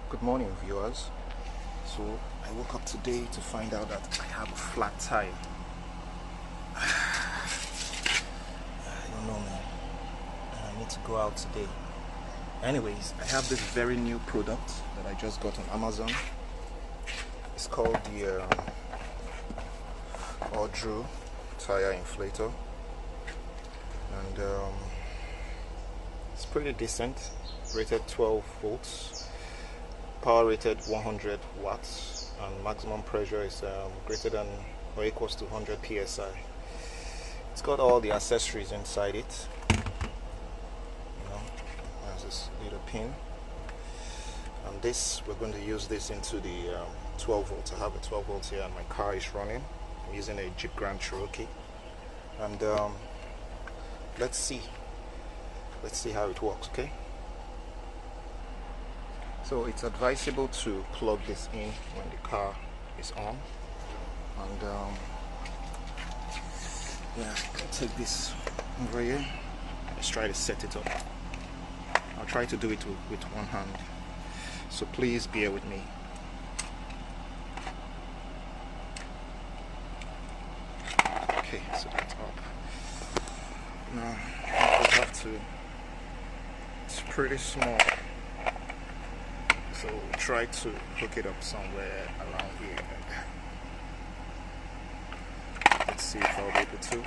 Good morning, viewers. So I woke up today to find out that I have a flat tire. I don't know, man. I need to go out today. Anyways, I have this very new product that I just got on Amazon. It's called the Audew Tyre Inflator, and it's pretty decent. Rated 12 volts, power rated 100 watts, and maximum pressure is greater than or equals to 100 psi. It's got all the accessories inside it. There's this little pin, and this, we're going to use this into the 12 volts. I have a 12 volts here, and my car is running. I'm using a Jeep Grand Cherokee, and let's see how it works. Okay. So it's advisable to plug this in when the car is on, and yeah, take this over here. Let's try to set it up. I'll try to do it with one hand, so please bear with me. Okay, so that's up. Now we have to. It's pretty small. So we'll try to hook it up somewhere around here. Let's see if I'll be able to.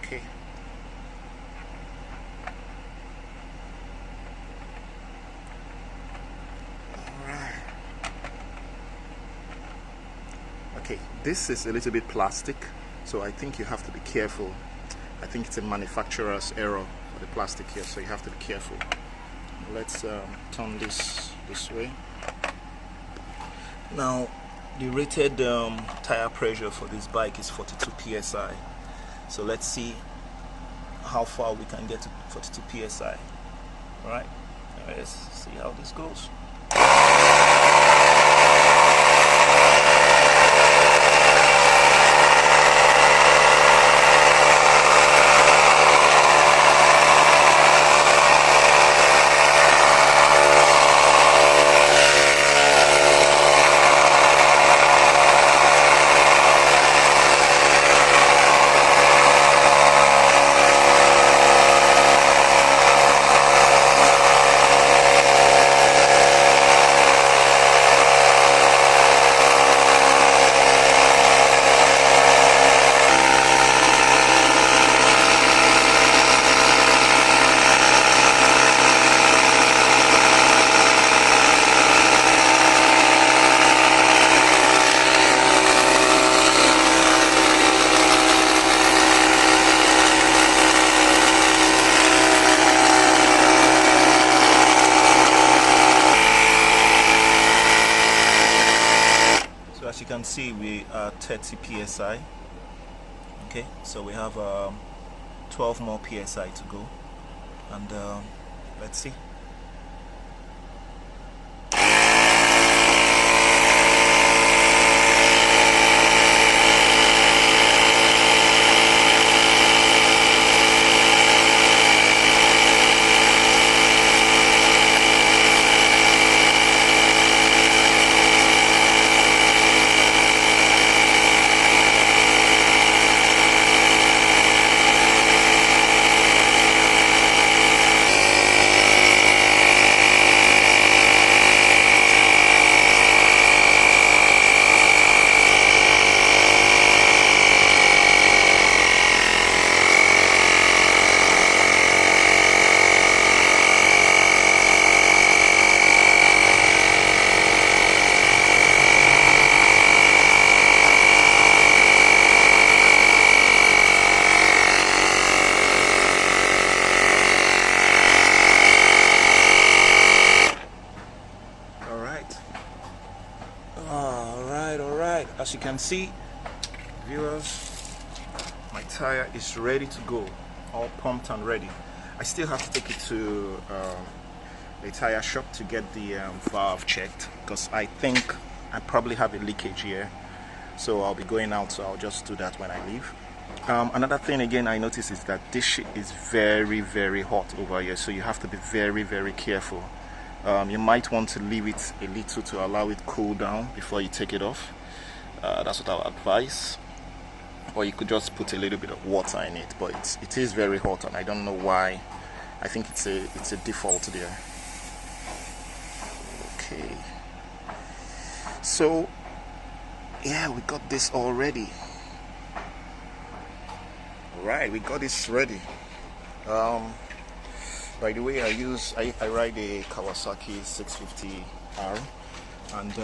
Okay. Alright. Okay, this is a little bit plastic, so I think you have to be careful. I think it's a manufacturer's error for the plastic here, so you have to be careful. Let's turn this way. Now, the rated tire pressure for this bike is 42 psi. So let's see how far we can get to 42 psi. All right, let's see how this goes. As you can see, we are 30 psi. Okay, so we have 12 more psi to go, and let's see. As you can see, viewers, my tire is ready to go, all pumped and ready. I still have to take it to a tire shop to get the valve checked, because I think I probably have a leakage here, so I'll be going out, so I'll just do that when I leave. Another thing again I noticed is that this shit is very hot over here, so you have to be very careful. You might want to leave it a little to allow it cool down before you take it off. That's what I would advise. Or you could just put a little bit of water in it, but it is very hot, and I don't know why. I think it's a default there. Okay, so yeah, we got this all ready. Alright, we got this ready. By the way, I ride a Kawasaki 650R, and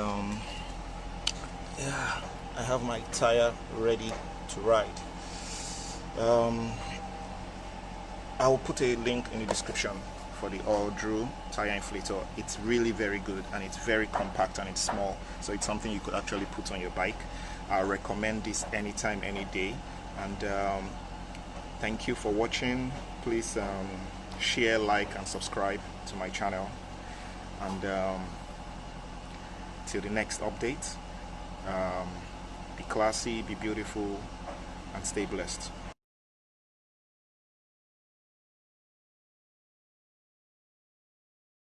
yeah, I have my tire ready to ride. I will put a link in the description for the Audew Tyre Inflator. It's really very good, and it's very compact, and it's small, so it's something you could actually put on your bike. I recommend this anytime, any day. And thank you for watching. Please share, like, and subscribe to my channel. And till the next update, be classy, be beautiful, and stay blessed.